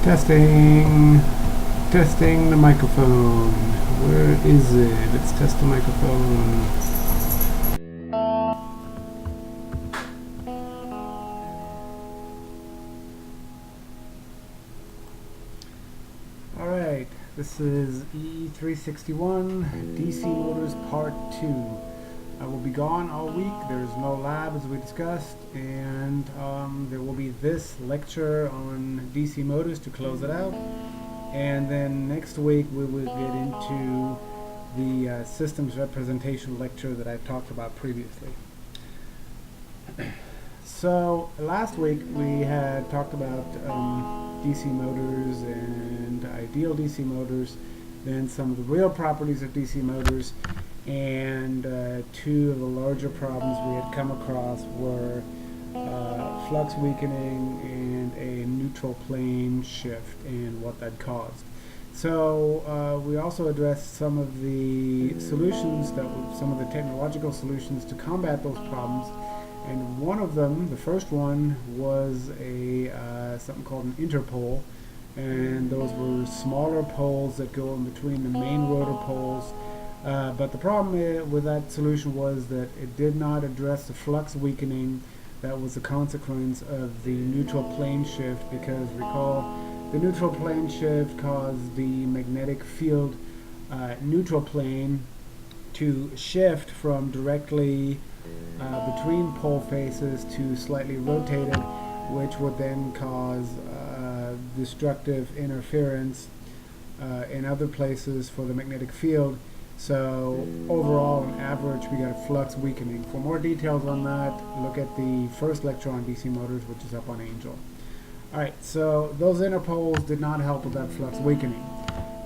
Testing. Testing the microphone. Where is it? Let's test the microphone. Alright, this is E361 DC Motors Part 2. I will be gone all week. There's no lab as we discussed, and there will be this lecture on DC motors to close it out. And then next week we will get into the systems representation lecture that I talked about previously. So last week we had talked about DC motors and ideal DC motors, then some of the real properties of DC motors, and two of the larger problems we had come across were flux weakening and a neutral plane shift and what that caused. So we also addressed some of the solutions, some of the technological solutions to combat those problems, and one of them, the first one, was a something called an interpole, and those were smaller poles that go in between the main rotor poles. But the problem with that solution was that it did not address the flux weakening that was the consequence of the neutral plane shift, because recall, the neutral plane shift caused the magnetic field neutral plane to shift from directly between pole faces to slightly rotated, which would then cause destructive interference in other places for the magnetic field. So overall, on average, we got a flux weakening. For more details on that, look at the first lecture on DC motors, which is up on Angel. Alright, so those interpoles did not help with that flux weakening.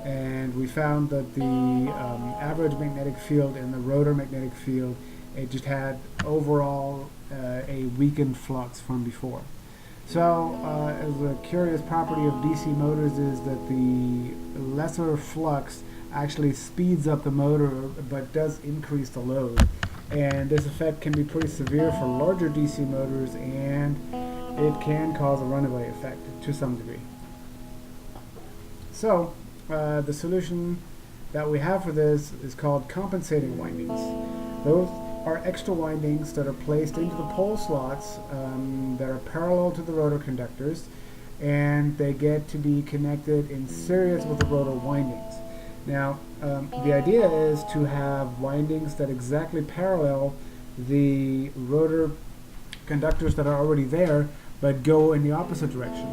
And we found that the average magnetic field and the rotor magnetic field, it just had overall a weakened flux from before. So as a curious property of DC motors is that the lesser flux actually speeds up the motor but does increase the load, and this effect can be pretty severe for larger DC motors, and it can cause a runaway effect to some degree. So the solution that we have for this is called compensating windings. Those are extra windings that are placed into the pole slots that are parallel to the rotor conductors, and they get to be connected in series with the rotor windings. Now, the idea is to have windings that exactly parallel the rotor conductors that are already there, but go in the opposite direction,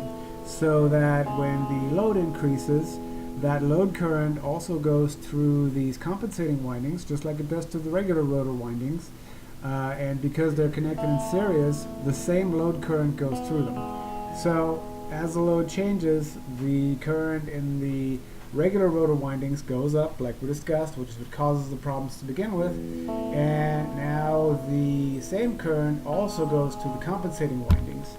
so that when the load increases, that load current also goes through these compensating windings, just like it does to the regular rotor windings, and because they're connected in series, the same load current goes through them. So as the load changes, the current in the regular rotor windings goes up, like we discussed, which is what causes the problems to begin with, and now the same current also goes to the compensating windings.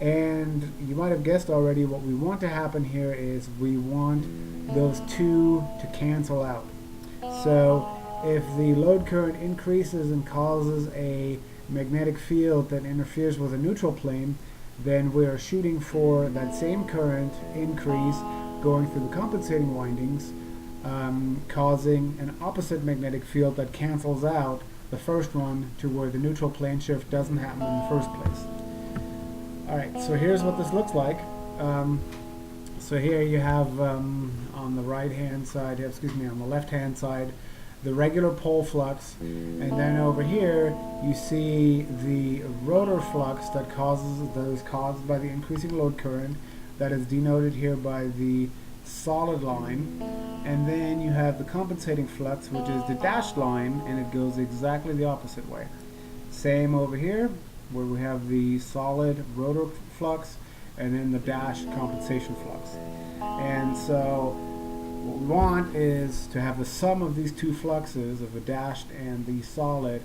And you might have guessed already, what we want to happen here is we want those two to cancel out. So if the load current increases and causes a magnetic field that interferes with a neutral plane, then we are shooting for that same current increase going through the compensating windings, causing an opposite magnetic field that cancels out the first one to where the neutral plane shift doesn't happen in the first place. Alright, so here's what this looks like. So here you have on the right hand side, on the left hand side, the regular pole flux, and then over here you see the rotor flux that is caused by the increasing load current, that is denoted here by the solid line, and then you have the compensating flux, which is the dashed line, and it goes exactly the opposite way. Same over here, where we have the solid rotor flux and then the dashed compensation flux. And so what we want is to have the sum of these two fluxes, of the dashed and the solid,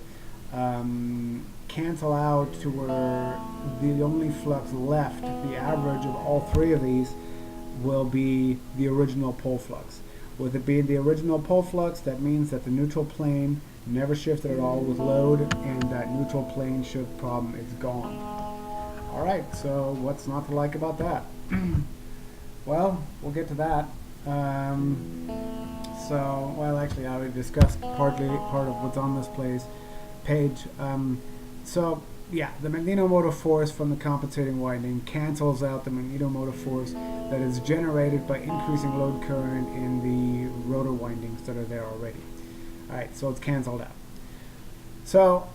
cancel out to where the only flux left, the average of all three of these, will be the original pole flux. With it being the original pole flux, that means that the neutral plane never shifted at all with load, and that neutral plane shift problem is gone. Alright, so what's not to like about that? Well, we'll get to that. Well, actually, I already discussed partly part of what's on this page. So, yeah, the magnetomotive force from the compensating winding cancels out the magnetomotive force that is generated by increasing load current in the rotor windings that are there already. Alright, so it's canceled out. So,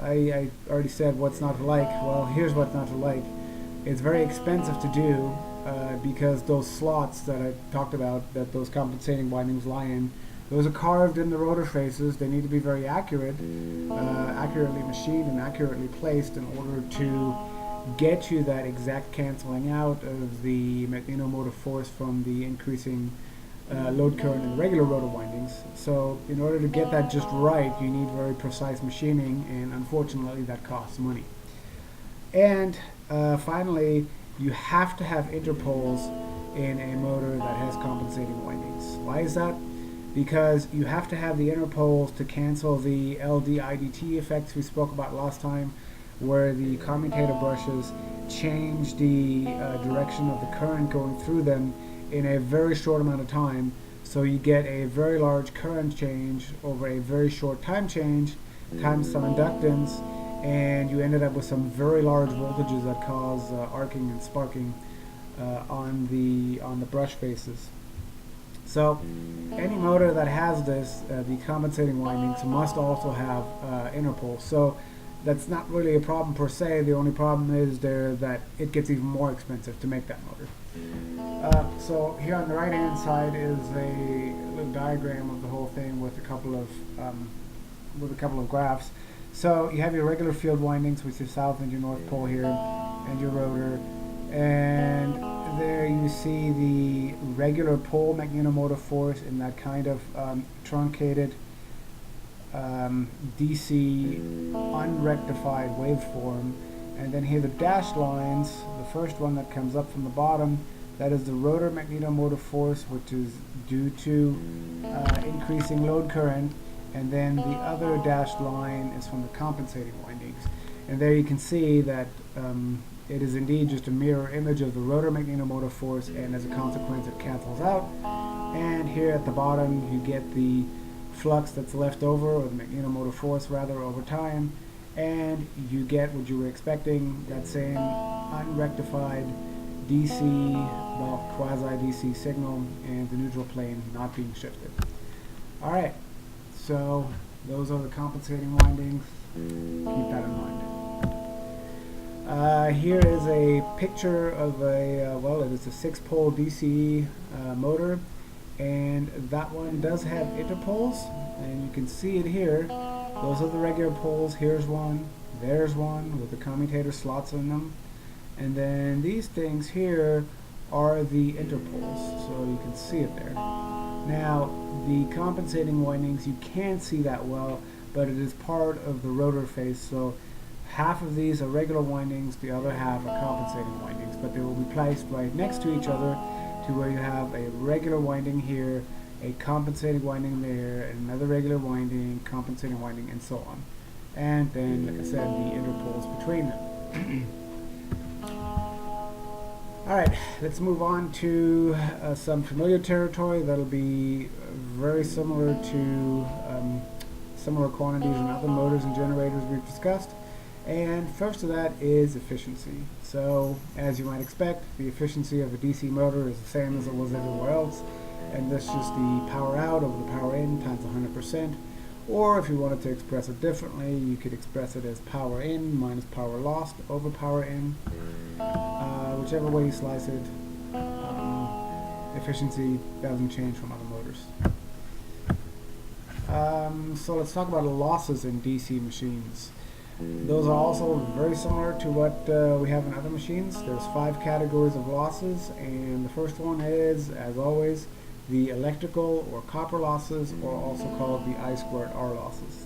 I already said what's not to like. Well, here's what's not to like. It's very expensive to do because those slots that I talked about, that those compensating windings lie in, those are carved in the rotor faces. They need to be very accurate, accurately machined and accurately placed in order to get you that exact canceling out of the magnetomotive force from the increasing load current in the regular rotor windings. So in order to get that just right, you need very precise machining, and unfortunately that costs money. And finally, you have to have interpoles in a motor that has compensating windings. Why is that? Because you have to have the interpoles to cancel the LD-IDT effects we spoke about last time, where the commutator brushes change the direction of the current going through them in a very short amount of time. So you get a very large current change over a very short time change times some inductance, and you ended up with some very large voltages that cause arcing and sparking on the brush faces. So any motor that has this, the compensating windings, must also have interpoles. So that's not really a problem per se. The only problem is that it gets even more expensive to make that motor. So here on the right hand side is a little diagram of the whole thing with a couple of graphs. So you have your regular field windings with your south and your north pole here, and your rotor, and there you see the regular pole magnetomotive force in that kind of truncated DC unrectified waveform. And then here the dashed lines, the first one that comes up from the bottom, that is the rotor magnetomotive force, which is due to increasing load current. And then the other dashed line is from the compensating windings. And there you can see that it is indeed just a mirror image of the rotor magnetomotive force, and as a consequence it cancels out. And here at the bottom you get the flux that's left over, or the magnetomotive force rather, over time, and you get what you were expecting, that same unrectified DC, well, quasi-DC signal, and the neutral plane not being shifted. Alright, so those are the compensating windings. Keep that in mind. Here is a picture of it is a 6-pole DC motor, and that one does have interpoles, and you can see it here. Those are the regular poles. Here's one, there's one with the commutator slots in them, and then these things here are the interpoles, so you can see it there. Now the compensating windings, you can't see that well, but it is part of the rotor face, so half of these are regular windings, the other half are compensating windings, but they will be placed right next to each other, to where you have a regular winding here, a compensating winding there, and another regular winding, compensating winding, and so on. And then, like I said, the interpoles between them. Alright, let's move on to some familiar territory that'll be very similar to similar quantities in other motors and generators we've discussed. And first of that is efficiency. So, as you might expect, the efficiency of a DC motor is the same as it was everywhere else, and that's just the power out over the power in times 100%. Or if you wanted to express it differently, you could express it as power in minus power lost over power in. Whichever way you slice it, efficiency doesn't change from other motors. So let's talk about losses in DC machines. Those are also very similar to what we have in other machines. There's 5 categories of losses, and the first one is, as always, the electrical or copper losses, or also called the I²R losses.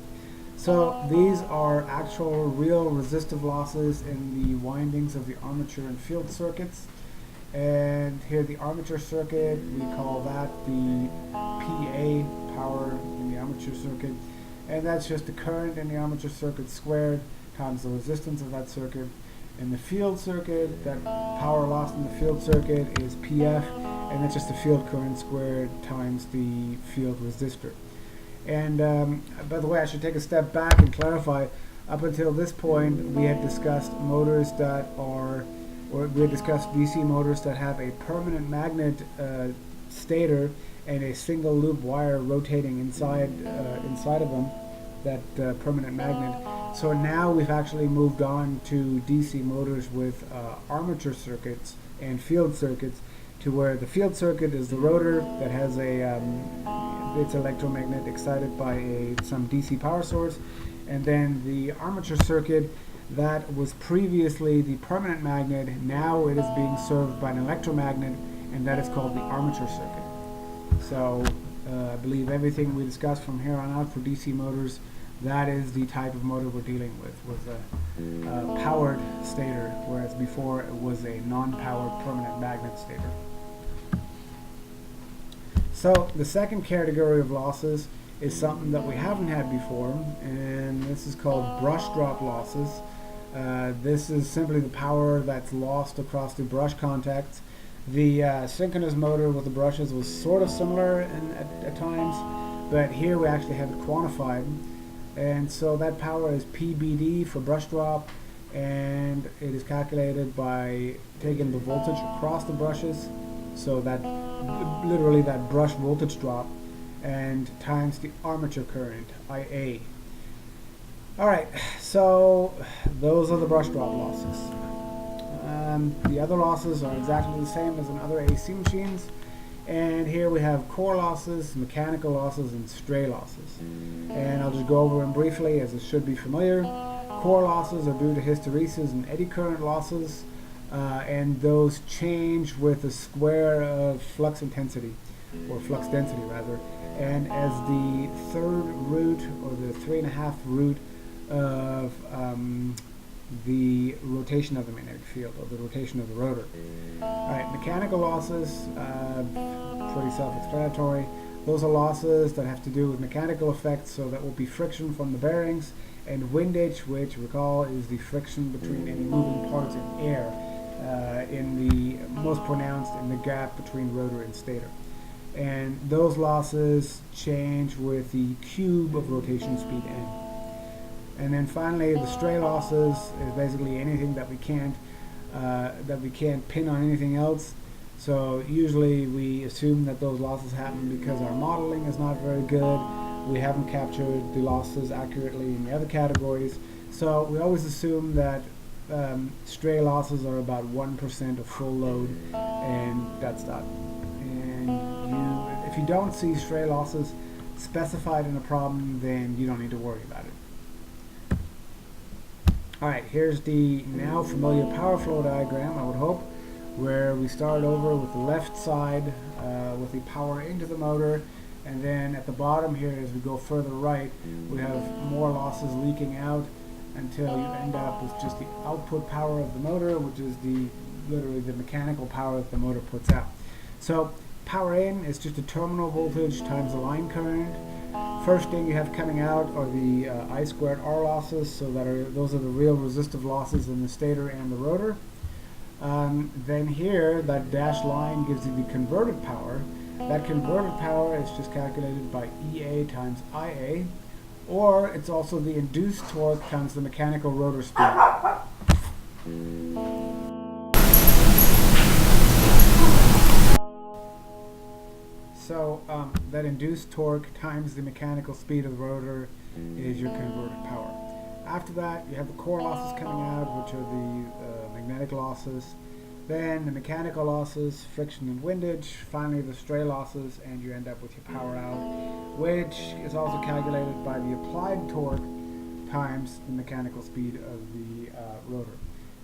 So these are actual real resistive losses in the windings of the armature and field circuits. And here the armature circuit, we call that the PA, power in the armature circuit. And that's just the current in the armature circuit squared times the resistance of that circuit. In the field circuit, that power lost in the field circuit is PF, and that's just the field current squared times the field resistor. And by the way, I should take a step back and clarify. Up until this point, we had discussed motors that are, or we had discussed DC motors that have a permanent magnet stator and a single loop wire rotating inside of them, that permanent magnet. So now we've actually moved on to DC motors with armature circuits and field circuits, to where the field circuit is the rotor that has its electromagnet excited by some DC power source, and then the armature circuit, that was previously the permanent magnet, now it is being served by an electromagnet, and that is called the armature circuit. So I believe everything we discussed from here on out for DC motors, that is the type of motor we're dealing with a powered stator, whereas before it was a non-powered permanent magnet stator. So the second category of losses is something that we haven't had before, and this is called brush drop losses. This is simply the power that's lost across the brush contacts. The synchronous motor with the brushes was sort of similar at times, but here we actually have it quantified. And so that power is PBD for brush drop, and it is calculated by taking the voltage across the brushes, so that literally that brush voltage drop, and times the armature current, IA. Alright, so those are the brush drop losses. The other losses are exactly the same as in other AC machines, and here we have core losses, mechanical losses, and stray losses. And I'll just go over them briefly, as it should be familiar. Core losses are due to hysteresis and eddy current losses, and those change with the square of flux intensity, or flux density rather, and as the third root, or the 3.5 root of the rotation of the magnetic field, or the rotation of the rotor. Alright, mechanical losses, pretty self-explanatory. Those are losses that have to do with mechanical effects, so that will be friction from the bearings, and windage, which, recall, is the friction between any moving parts in air, in the most pronounced in the gap between rotor and stator. And those losses change with the cube of rotation speed n. And then finally, the stray losses is basically anything that we can't pin on anything else. So usually we assume that those losses happen because our modeling is not very good. We haven't captured the losses accurately in the other categories. So we always assume that stray losses are about 1% of full load, and that's that. And if you don't see stray losses specified in a problem, then you don't need to worry about it. Alright, here's the now familiar power flow diagram, I would hope, where we start over with the left side with the power into the motor, and then at the bottom here, as we go further right, we have more losses leaking out until you end up with just the output power of the motor, which is literally the mechanical power that the motor puts out. So power in is just the terminal voltage times the line current. First thing you have coming out are the I squared R losses, so those are the real resistive losses in the stator and the rotor. Then here, that dashed line gives you the converted power. That converted power is just calculated by EA times IA, or it's also the induced torque times the mechanical rotor speed. So that induced torque times the mechanical speed of the rotor is your converted power. After that, you have the core losses coming out, which are the magnetic losses. Then the mechanical losses, friction and windage. Finally, the stray losses, and you end up with your power out, which is also calculated by the applied torque times the mechanical speed of the rotor.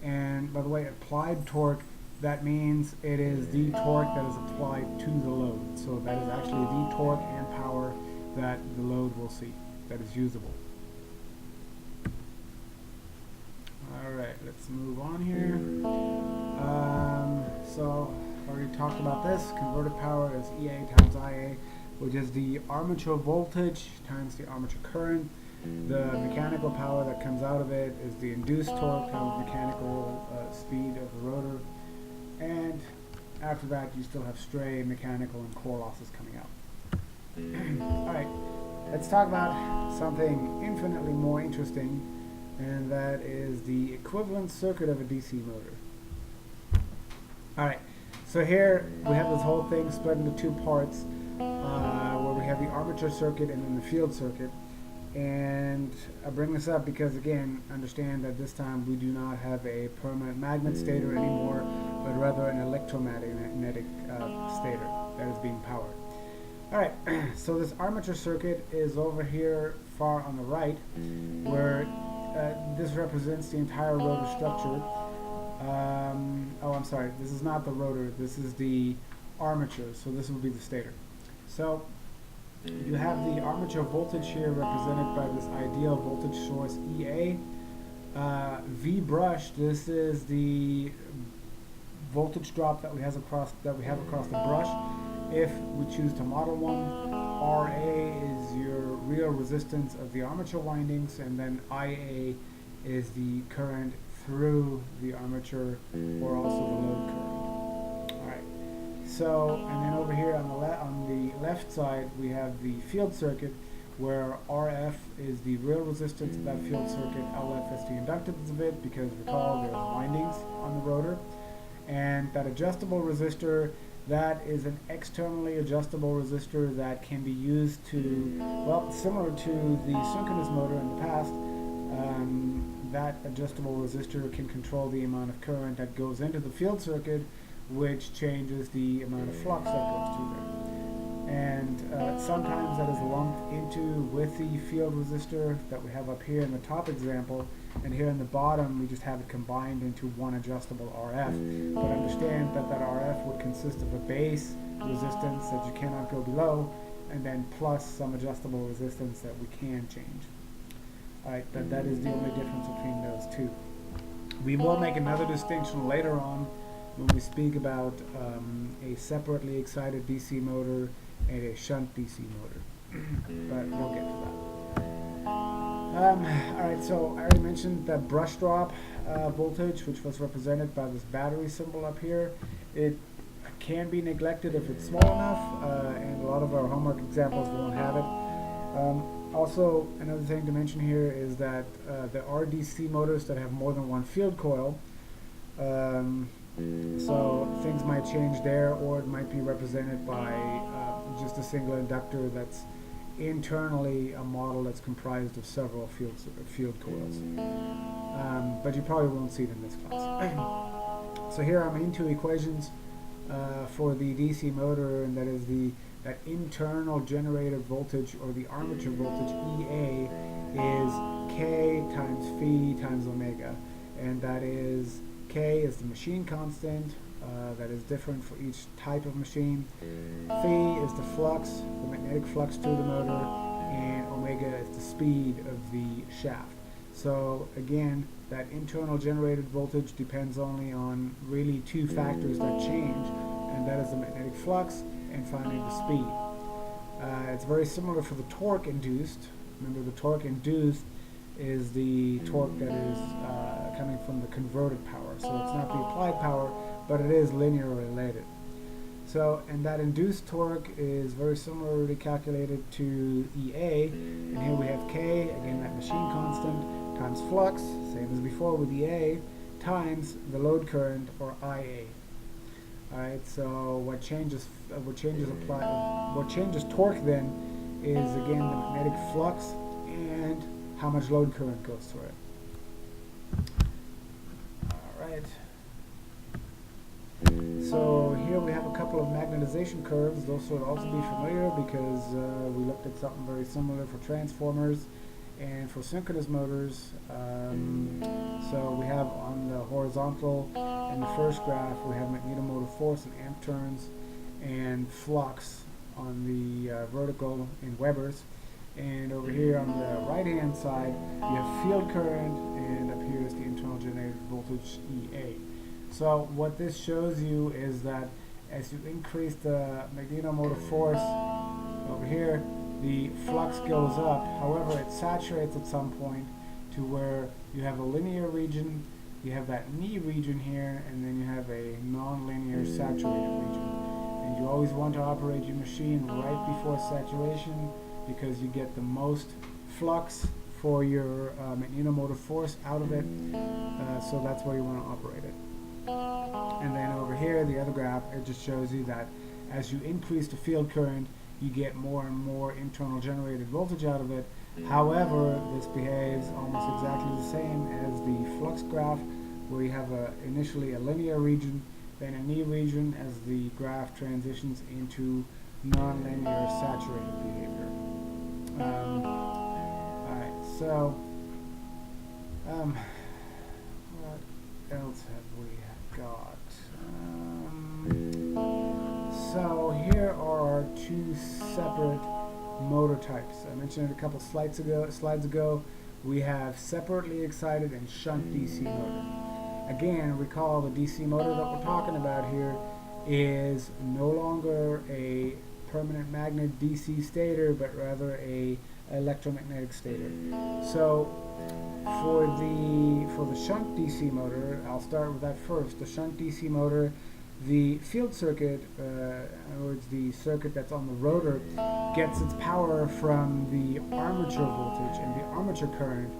And by the way, applied torque, that means it is the torque that is applied to the load. So that is actually the torque and power that the load will see, that is usable. Alright, let's move on here. So, already talked about this. Converted power is EA times IA, which is the armature voltage times the armature current. The mechanical power that comes out of it is the induced torque of the mechanical speed of the rotor, and after that you still have stray mechanical and core losses coming out. Alright, let's talk about something infinitely more interesting, and that is the equivalent circuit of a DC motor. Alright, so here we have this whole thing split into two parts, where we have the armature circuit and then the field circuit. And I bring this up because, again, understand that this time we do not have a permanent magnet stator anymore, but rather an electromagnetic stator that is being powered. Alright, so this armature circuit is over here far on the right, where this represents the entire rotor structure. Oh, I'm sorry, this is not the rotor, this is the armature, so this will be the stator. So you have the armature voltage here represented by this ideal voltage source EA. V brush, this is the voltage drop that we have across the brush. If we choose to model one, RA is your real resistance of the armature windings, and then IA is the current through the armature, or also the load current. Alright, so, and then over here on the left side we have the field circuit, where RF is the real resistance of that field circuit, LF is the inductance of it, because recall there's windings on the rotor, and that adjustable resistor, that is an externally adjustable resistor that can be used to, well, similar to the synchronous motor in the past. That adjustable resistor can control the amount of current that goes into the field circuit, which changes the amount of flux that goes through there. And sometimes that is lumped into with the field resistor that we have up here in the top example, and here in the bottom we just have it combined into one adjustable RF. But understand that that RF would consist of a base resistance that you cannot go below, and then plus some adjustable resistance that we can change. Alright, that is the only difference between those two. We will make another distinction later on when we speak about a separately excited DC motor and a shunt DC motor. But we'll get to that. Alright, so I already mentioned that brush drop voltage, which was represented by this battery symbol up here. It can be neglected if it's small enough, and a lot of our homework examples won't have it. Also, another thing to mention here is that there are DC motors that have more than one field coil, so things might change there, or it might be represented by just a single inductor that's internally a model that's comprised of several field coils. But you probably won't see it in this class. So here I'm into equations for the DC motor, and that is that internal generated voltage, or the armature voltage, EA, is K times phi times omega, and that is K is the machine constant that is different for each type of machine. Phi is the flux, the magnetic flux through the motor, and omega is the speed of the shaft. So again, that internal generated voltage depends only on really two factors that change, and that is the magnetic flux and finally the speed. It's very similar for the torque induced. Remember, the torque induced is the torque that is coming from the converted power. So it's not the applied power, but it is linearly related. So, and that induced torque is very similarly calculated to EA, and here we have K, again that machine constant, times flux, same as before with EA, times the load current, or IA. Alright, so what changes torque then is again the magnetic flux and how much load current goes through it. Alright. So here we have a couple of magnetization curves. Those should also be familiar because we looked at something very similar for transformers and for synchronous motors. So we have on the horizontal, in the first graph, we have magnetomotive force in amp turns and flux on the vertical in Webers. And over here on the right hand side, you have field current, and up here is the internal generated voltage EA. So what this shows you is that as you increase the magnetomotive force over here, the flux goes up. However, it saturates at some point to where you have a linear region, you have that knee region here, and then you have a non-linear saturated region. And you always want to operate your machine right before saturation because you get the most flux for your magnetomotive force out of it. So that's where you want to operate it. And then over here, the other graph, it just shows you that as you increase the field current, you get more and more internal generated voltage out of it. However, this behaves almost exactly the same as the flux graph, where you have initially a linear region, then a knee region as the graph transitions into nonlinear saturated behavior. Alright, so what else have we got? So here are our two separate motor types. I mentioned it a couple slides ago. We have separately excited and shunt DC motor. Again, recall the DC motor that we're talking about here is no longer a permanent magnet DC stator, but rather a electromagnetic stator. So for the shunt DC motor, I'll start with that first. The shunt DC motor, the field circuit, in other words, the circuit that's on the rotor, gets its power from the armature voltage and the armature current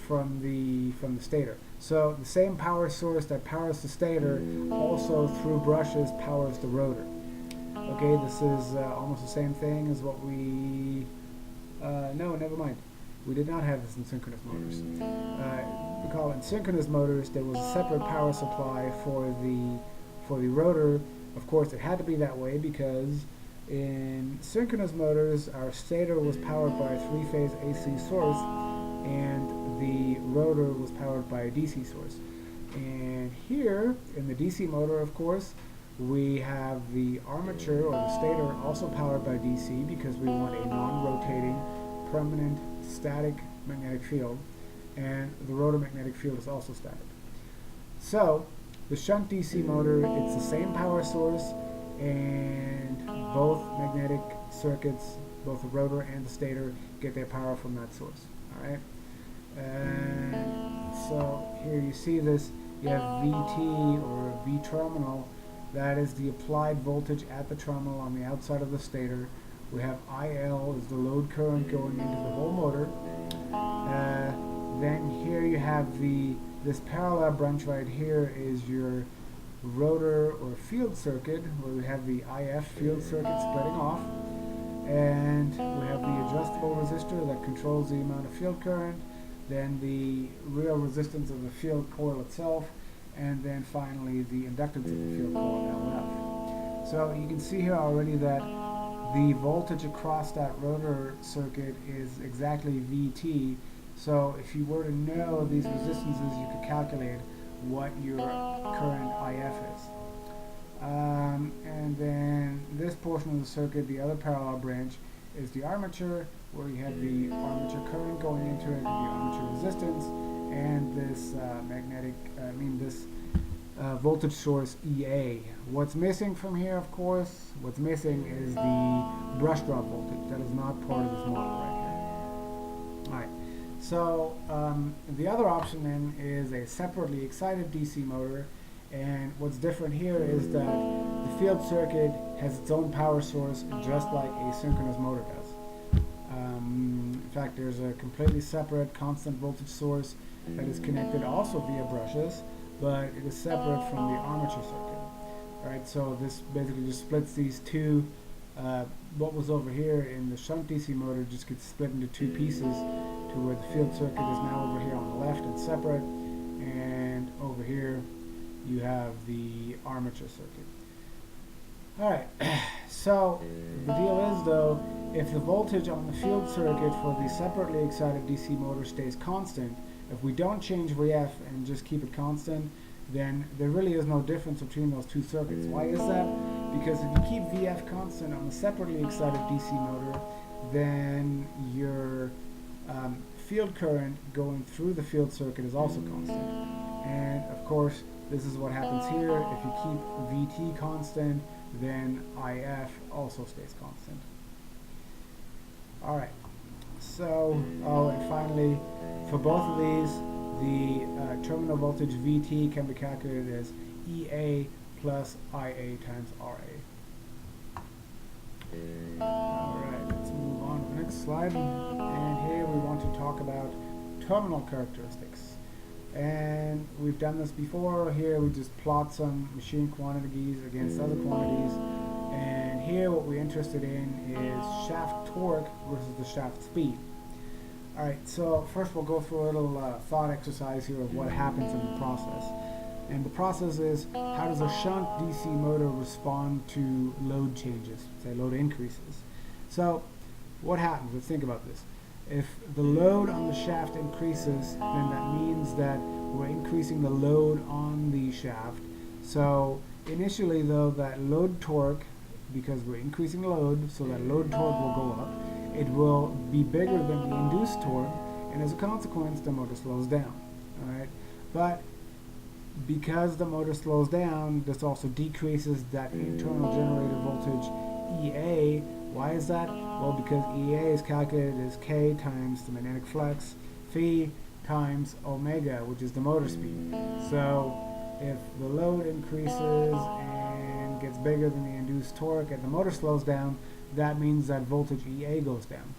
from the stator. So the same power source that powers the stator also through brushes powers the rotor. Okay, this is almost the same thing as what we no, never mind. We did not have this in synchronous motors. Recall in synchronous motors there was a separate power supply for the rotor. Of course, it had to be that way because in synchronous motors our stator was powered by a three-phase AC source and the rotor was powered by a DC source. And here in the DC motor, of course, we have the armature or the stator also powered by DC because we want a non-rotating, permanent, static magnetic field, and the rotor magnetic field is also static. So the shunt DC motor, it's the same power source, and both magnetic circuits, both the rotor and the stator, get their power from that source. All right. And so here you see this. You have VT or V terminal. That is the applied voltage at the terminal on the outside of the stator. We have IL is the load current going into the whole motor. Then here you have this parallel branch right here is your rotor or field circuit, where we have the IF field circuit splitting off. And we have the adjustable resistor that controls the amount of field current, then the real resistance of the field coil itself, and then finally the inductance of the field coil, LF. So you can see here already that the voltage across that rotor circuit is exactly VT. So if you were to know these resistances, you could calculate what your current IF is. And then this portion of the circuit, the other parallel branch, is the armature, where you have the armature current going into it, the armature resistance, and this voltage source EA. What's missing from here, of course, what's missing is the brush drop voltage. That is not part of this model right here. Alright, so the other option then is a separately excited DC motor, and what's different here is that the field circuit has its own power source just like a synchronous motor does. In fact, there's a completely separate constant voltage source that is connected also via brushes, but it is separate from the armature circuit. Right, so this basically just splits these two. What was over here in the shunt DC motor just gets split into two pieces, to where the field circuit is now over here on the left and separate, and over here you have the armature circuit. Alright, so the deal is though, if the voltage on the field circuit for the separately excited DC motor stays constant, if we don't change VF and just keep it constant, then there really is no difference between those two circuits. Why is that? Because if you keep VF constant on the separately excited DC motor, then your field current going through the field circuit is also constant. And of course, this is what happens here. If you keep VT constant, then IF also stays constant. Alright, so, and finally, for both of these, the terminal voltage VT can be calculated as EA plus IA times RA. Alright, let's move on to the next slide. And here we want to talk about terminal characteristics. And we've done this before. Here we just plot some machine quantities against other quantities. And here what we're interested in is shaft torque versus the shaft speed. Alright, so first we'll go through a little thought exercise here of what happens in the process. And the process is, how does a shunt DC motor respond to load changes, say load increases? So what happens? Let's think about this. If the load on the shaft increases, then that means that we're increasing the load on the shaft. So initially though, that load torque, because we're increasing load, so that load torque will go up. It will be bigger than the induced torque, and as a consequence the motor slows down. Alright, but because the motor slows down, this also decreases that internal generator voltage EA. Why is that? Well, because EA is calculated as K times the magnetic flux, phi times omega, which is the motor speed. So if the load increases and gets bigger than the induced torque and the motor slows down, that means that voltage EA goes down.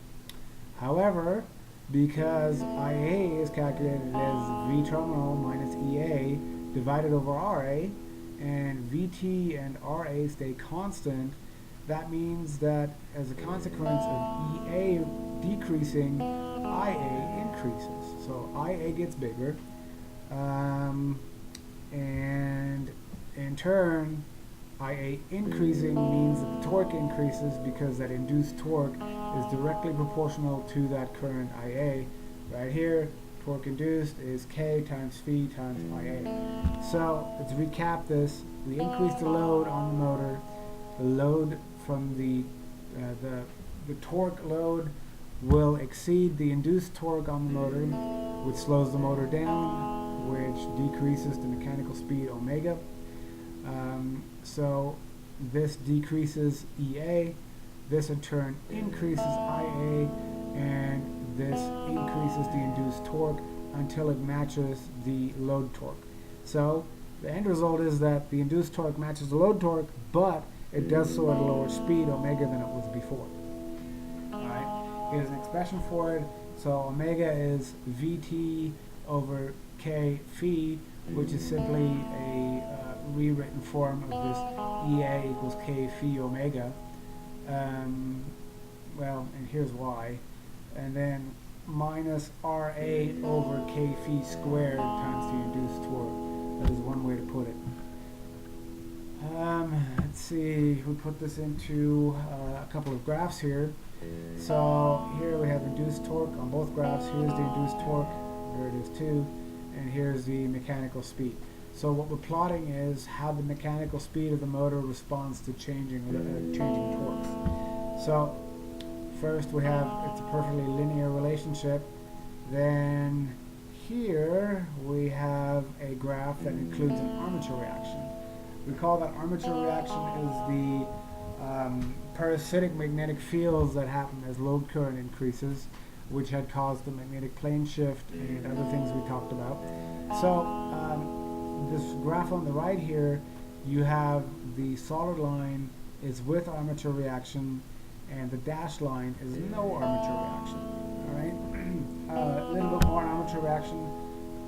However, because IA is calculated as V terminal minus EA divided over RA, and VT and RA stay constant, that means that as a consequence of EA decreasing, IA increases. So IA gets bigger, and in turn, IA increasing means that the torque increases because that induced torque is directly proportional to that current IA. Right here, torque induced is K times phi times IA. So let's recap this. We increase the load on the motor. The load from the torque load will exceed the induced torque on the motor, which slows the motor down, which decreases the mechanical speed omega. So this decreases EA, this in turn increases IA, and this increases the induced torque until it matches the load torque. So the end result is that the induced torque matches the load torque, but it does so at a lower speed, omega, than it was before. Alright, here's an expression for it. So omega is VT over K phi, which is simply a rewritten form of this EA equals K phi omega. Well, and here's why. And then minus RA over K phi squared times the induced torque. That is one way to put it. Let's see, we put this into a couple of graphs here. So here we have induced torque on both graphs. Here's the induced torque, there it is too, and here's the mechanical speed. So what we're plotting is how the mechanical speed of the motor responds to changing torques. So first we have, it's a perfectly linear relationship. Then here we have a graph that includes an armature reaction. Recall that armature reaction is the parasitic magnetic fields that happen as load current increases, which had caused the magnetic plane shift and other things we talked about. So this graph on the right here, you have the solid line is with armature reaction, and the dashed line is no armature reaction. Alright, a little bit more on armature reaction,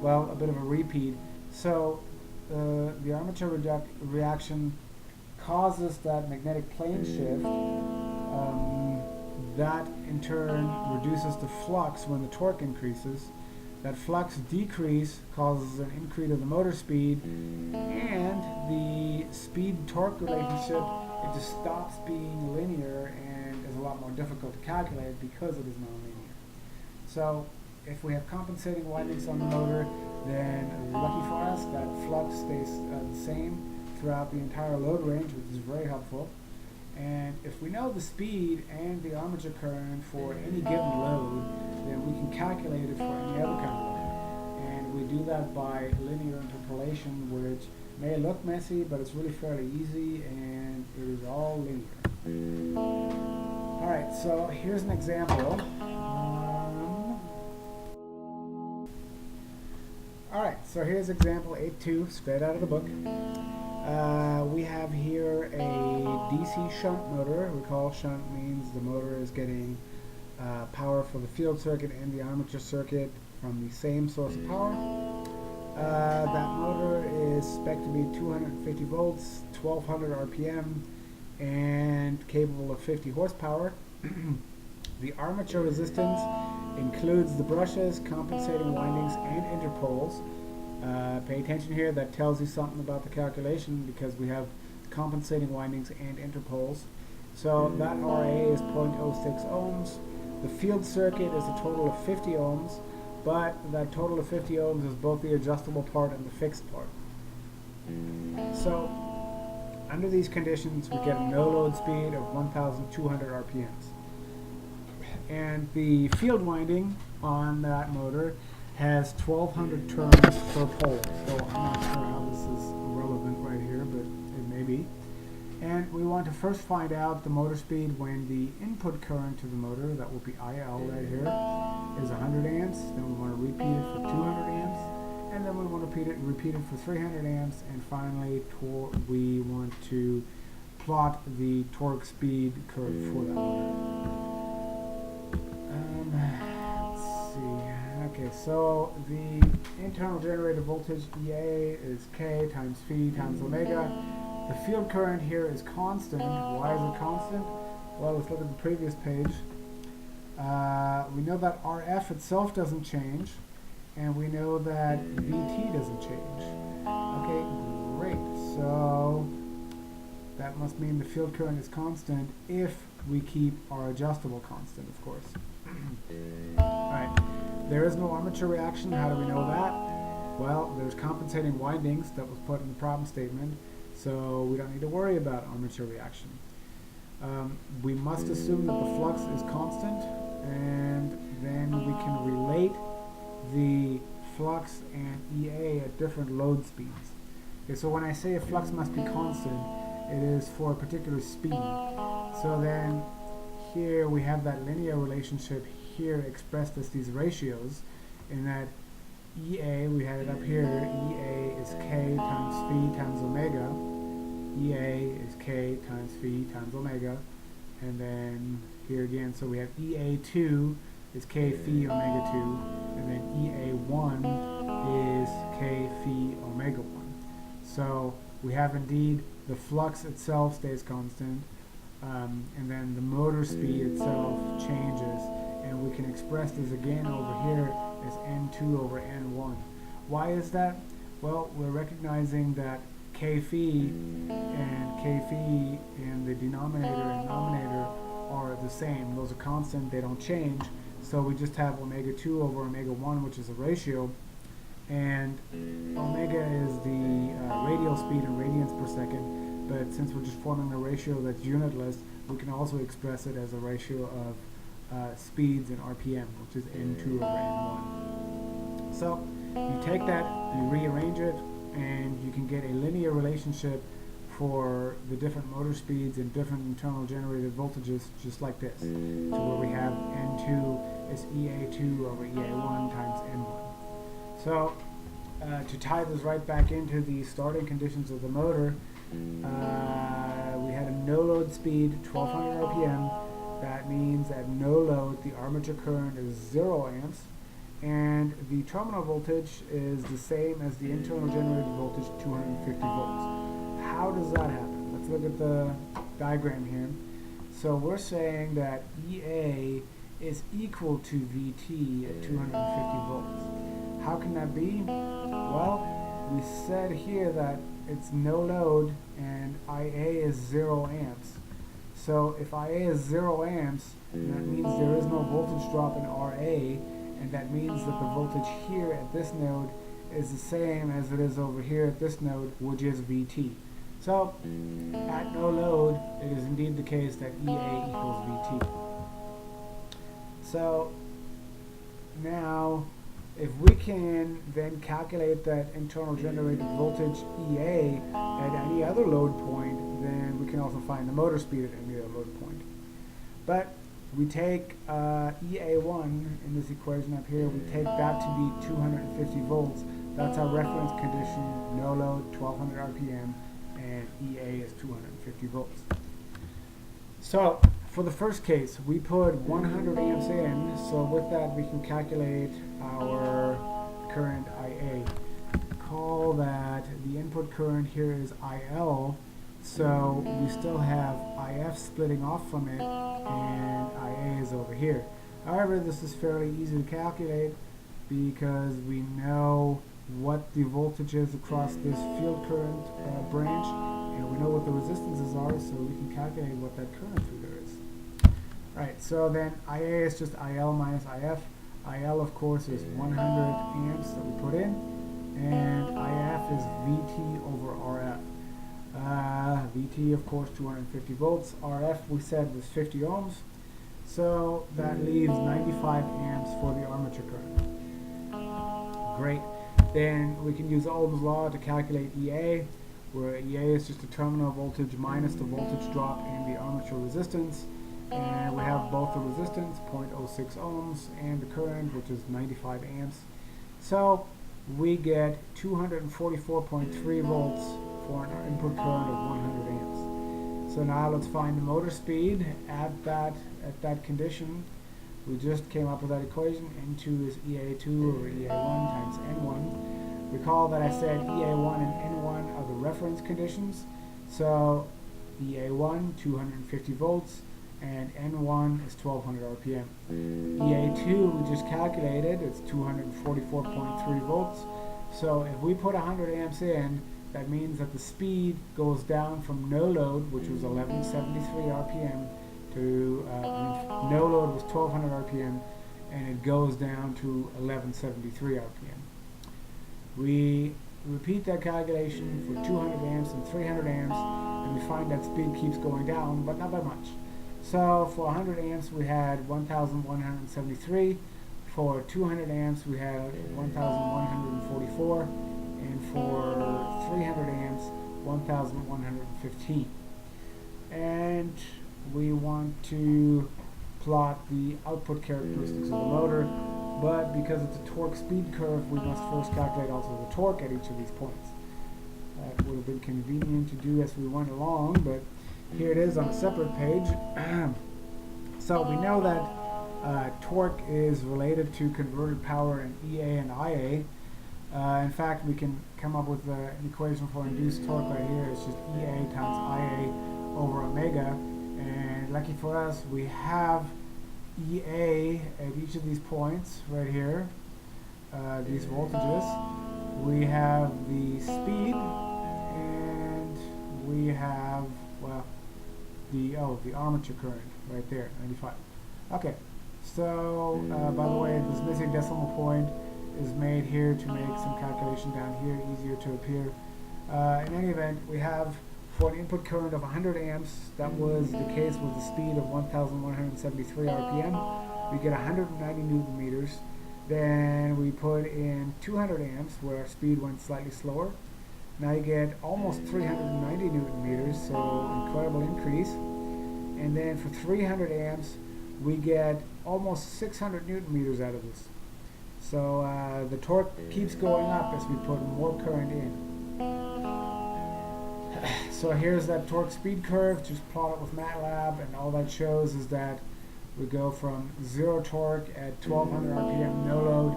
well, a bit of a repeat. So the armature reaction causes that magnetic plane shift. That in turn reduces the flux when the torque increases. That flux decrease causes an increase of the motor speed, and the speed-torque relationship, it just stops being linear and is a lot more difficult to calculate because it is nonlinear. So if we have compensating windings on the motor, then lucky for us, that flux stays the same throughout the entire load range, which is very helpful. And if we know the speed and the armature current for any given load, then we can calculate it for any other kind of load. And we do that by linear interpolation, which May look messy, but it's really fairly easy, and it is all linear. Alright, so here's an example. Alright, so here's example 8.2, straight out of the book. We have here a DC shunt motor. Recall shunt means the motor is getting power for the field circuit and the armature circuit from the same source of power. That motor is spec to be 250 volts, 1200 RPM, and capable of 50 horsepower. The armature resistance includes the brushes, compensating windings, and interpoles. Pay attention here, that tells you something about the calculation because we have compensating windings and interpoles. So that RA is 0.06 ohms. The field circuit is a total of 50 ohms, but that total of 50 ohms is both the adjustable part and the fixed part. So under these conditions we get a no load speed of 1200 RPMs. And the field winding on that motor has 1200 turns per pole. So I'm not sure how this is relevant right here, but it may be. And we want to first find out the motor speed when the input current to the motor, that will be IL right here, is 100 amps. Then we want to repeat it for 200 amps. And then we want to repeat it for 300 amps. And finally, we want to plot the torque speed curve for that motor. Let's see. Okay, so the internal generator voltage EA is K times phi times omega. The field current here is constant. Why is it constant? Well, let's look at the previous page. We know that RF itself doesn't change, and we know that VT doesn't change. Okay, great. So that must mean the field current is constant if we keep our adjustable constant, of course. Alright, there is no armature reaction. How do we know that? Well, there's compensating windings that was put in the problem statement, so we don't need to worry about armature reaction. We must assume that the flux is constant, and then we can relate the flux and EA at different load speeds. Okay, so when I say a flux must be constant, it is for a particular speed. So then here we have that linear relationship here expressed as these ratios, in that EA, we had it up here, EA is K times phi times omega, EA is K times phi times omega, and then here again, so we have EA2 is K phi omega 2, and then EA1 is K phi omega 1. So we have indeed the flux itself stays constant, and then the motor speed itself changes, and we can express this again over here as N2 over N1. Why is that? Well, we're recognizing that K phi and K phi in the denominator and denominator are the same. Those are constant, they don't change. So we just have omega 2 over omega 1, which is a ratio, and omega is the radial speed in radians per second. But since we're just forming a ratio that's unitless, we can also express it as a ratio of speeds in RPM, which is N2 over N1. So you take that, you rearrange it, and you can get a linear relationship for the different motor speeds and different internal generated voltages, just like this, to where we have N2 is EA2 over EA1 times N1. So to tie this right back into the starting conditions of the motor, we had a no load speed 1200 RPM. That means at no load the armature current is 0 amps, and the terminal voltage is the same as the internal generated voltage, 250 volts. How does that happen? Let's look at the diagram here. So we're saying that EA is equal to VT at 250 volts. How can that be? Well, we said here that it's no load and IA is 0 amps. So if IA is 0 amps, that means there is no voltage drop in RA, and that means that the voltage here at this node is the same as it is over here at this node, which is VT. So at no load, it is indeed the case that EA equals VT. So now if we can then calculate that internal generated voltage EA at any other load point, then we can also find the motor speed at any other load point. But we take EA1 in this equation up here, we take that to be 250 volts. That's our reference condition, no load, 1200 RPM, and EA is 250 volts. So for the first case, we put 100 amps in, so with that we can calculate our current IA. Recall that the input current here is IL, so we still have IF splitting off from it, and IA is over here. However, this is fairly easy to calculate because we know what the voltage is across this field current branch, and we know what the resistances are, so we can calculate what that current through there is. Right, so then IA is just IL minus IF. IL, of course, is 100 amps that we put in, and IF is VT over RF. VT, of course, 250 volts. RF, we said, was 50 ohms, so that leaves 95 amps for the armature current. Great. Then we can use Ohm's law to calculate EA, where EA is just the terminal voltage minus the voltage drop in the armature resistance. And we have both the resistance, 0.06 ohms, and the current, which is 95 amps. So we get 244.3 volts for an input current of 100 amps. So now let's find the motor speed at that condition. We just came up with that equation. N2 is EA2 over EA1 times N1. Recall that I said EA1 and N1 are the reference conditions. So EA1, 250 volts, and N1 is 1200 RPM. EA2 we just calculated, it's 244.3 volts. So if we put 100 amps in, that means that the speed goes down from no load, which was 1173 RPM, to no load was 1200 RPM, and it goes down to 1173 RPM. We repeat that calculation for 200 amps and 300 amps, and we find that speed keeps going down, but not by much. So for 100 amps we had 1173, for 200 amps we had 1144, and for 300 amps 1115. And we want to plot the output characteristics of the motor, but because it's a torque speed curve, we must first calculate also the torque at each of these points. That would have been convenient to do as we went along, but here it is on a separate page. So we know that torque is related to converted power in EA and IA. In fact, we can come up with an equation for induced torque right here. It's just EA times IA over omega. And lucky for us, we have EA at each of these points right here, these voltages. We have the speed, and we have, well, the armature current right there, 95. Okay, so by the way, this missing decimal point is made here to make some calculation down here easier to appear. In any event, we have for an input current of 100 amps, that was the case with the speed of 1173 RPM. We get 190 Newton meters. Then we put in 200 amps where our speed went slightly slower. Now you get almost 390 Newton meters, so incredible increase. And then for 300 amps, we get almost 600 Newton meters out of this. So the torque keeps going up as we put more current in. So here's that torque speed curve, just plot it with MATLAB, and all that shows is that we go from zero torque at 1200 RPM no load.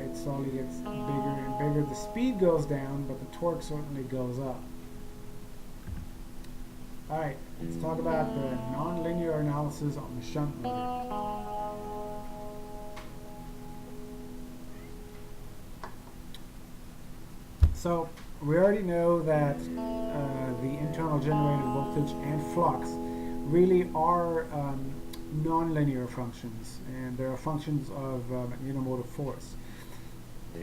It slowly gets bigger and bigger. The speed goes down, but the torque certainly goes up. Alright, let's talk about the nonlinear analysis on the shunt motor. So we already know that the internal generated voltage and flux really are nonlinear functions, and they are functions of magnetomotive force.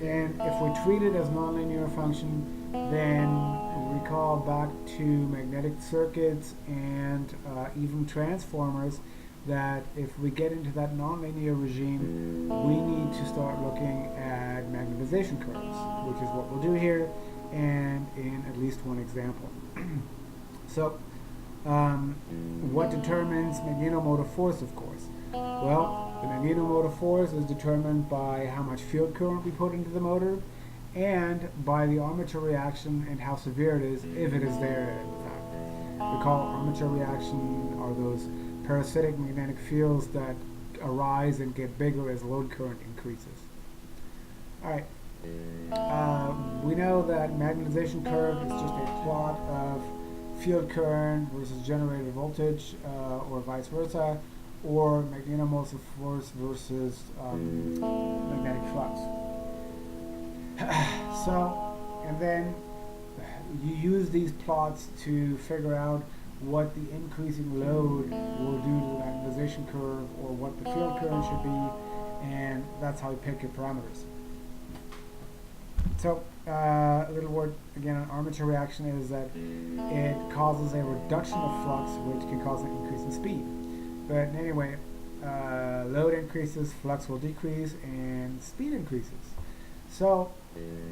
And if we treat it as nonlinear function, then recall back to magnetic circuits and even transformers, that if we get into that nonlinear regime, we need to start looking at magnetization curves, which is what we'll do here, and in at least one example. So, what determines magnetomotive force, of course? Well, the magnetomotive force is determined by how much field current we put into the motor, and by the armature reaction and how severe it is, if it is there in fact. Recall, armature reaction are those parasitic magnetic fields that arise and get bigger as load current increases. Alright, we know that magnetization curve is just a plot of field current versus generated voltage, or vice versa, or magnetomotive force versus magnetic flux. So, and then you use these plots to figure out what the increasing load will do to the magnetization curve, or what the field current should be, and that's how you pick your parameters. So, a little word again on armature reaction is that it causes a reduction of flux, which can cause an increase in speed. But anyway, load increases, flux will decrease, and speed increases. So,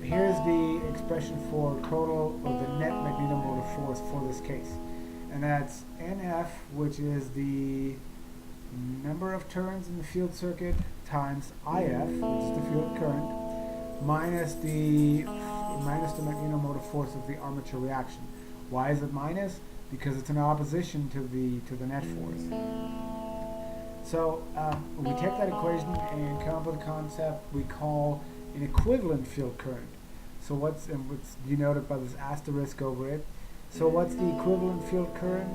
here's the expression for total, or the net magnetomotive force for this case. And that's NF, which is the number of turns in the field circuit, times IF, which is the field current, minus the magnetomotive force of the armature reaction. Why is it minus? Because it's in opposition to the net force. So we take that equation and come up with a concept we call an equivalent field current. So what's denoted by this asterisk over it. So what's the equivalent field current?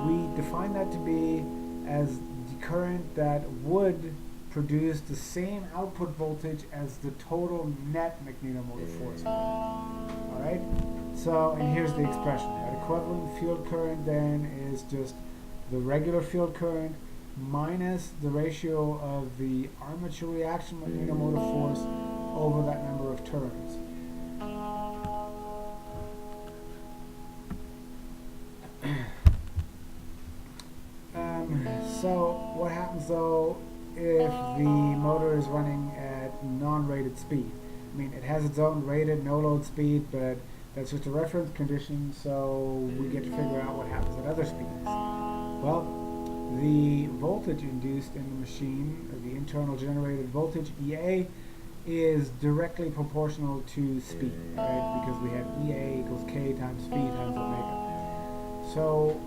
We define that to be as the current that would produce the same output voltage as the total net magnetomotive force. Alright? So, and here's the expression. That equivalent field current then is just the regular field current minus the ratio of the armature reaction magnetomotive force over that number of turns. So what happens though if the motor is running at non-rated speed? I mean, it has its own rated no-load speed, but that's just a reference condition, so we get to figure out what happens at other speeds. Well, the voltage induced in the machine, or the internal generated voltage, EA, is directly proportional to speed, right? Because we have EA equals K times V times omega. So,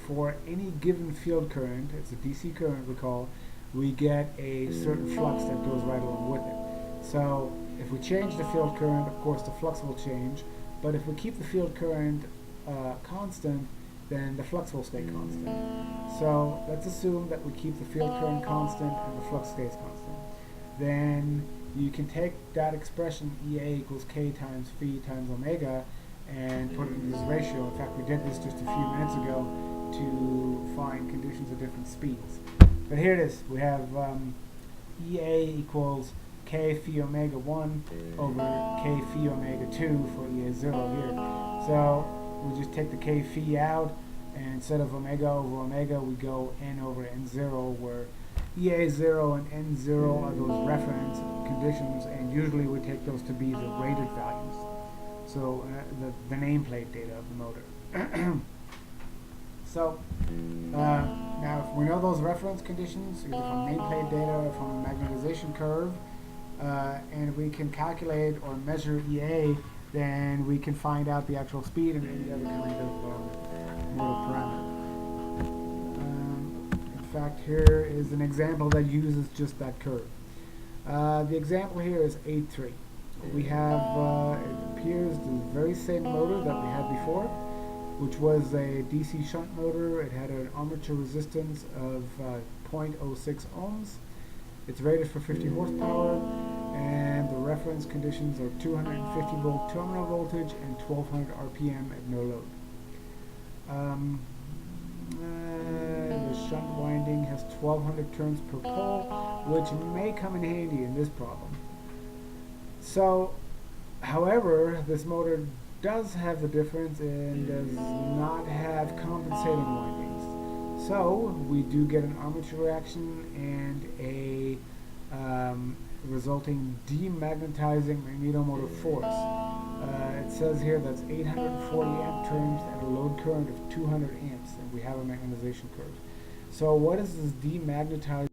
for any given field current, it's a DC current, recall, we get a certain flux that goes right along with it. So if we change the field current, of course the flux will change, but if we keep the field current constant, then the flux will stay constant. So let's assume that we keep the field current constant and the flux stays constant. Then you can take that expression EA equals K times V times omega and put it in this ratio. In fact, we did this just a few minutes ago to find conditions of different speeds. But here it is. We have EA equals K phi omega 1 over K phi omega 2 for EA 0 here. So we just take the K phi out, and instead of omega over omega, we go N over N0, where EA 0 and N0 are those reference conditions, and usually we take those to be the rated values. So the nameplate data of the motor. So now if we know those reference conditions, either from nameplate data or from a magnetization curve, and we can calculate or measure EA, then we can find out the actual speed and any other kind of motor parameter. In fact, here is an example that uses just that curve. The example here is 8.3. We have, it appears, the very same motor that we had before, which was a DC shunt motor. It had an armature resistance of 0.06 ohms. It's rated for 50 horsepower, and the reference conditions are 250 volt terminal voltage and 1200 RPM at no load. The shunt winding has 1200 turns per pole, which may come in handy in this problem. So, however, this motor does have a difference and does not have compensating windings. So we do get an armature reaction and a resulting demagnetizing magnetomotive force. It says here that's 840 amp turns at a load current of 200 amps, and we have a magnetization curve. So what is this demagnetizing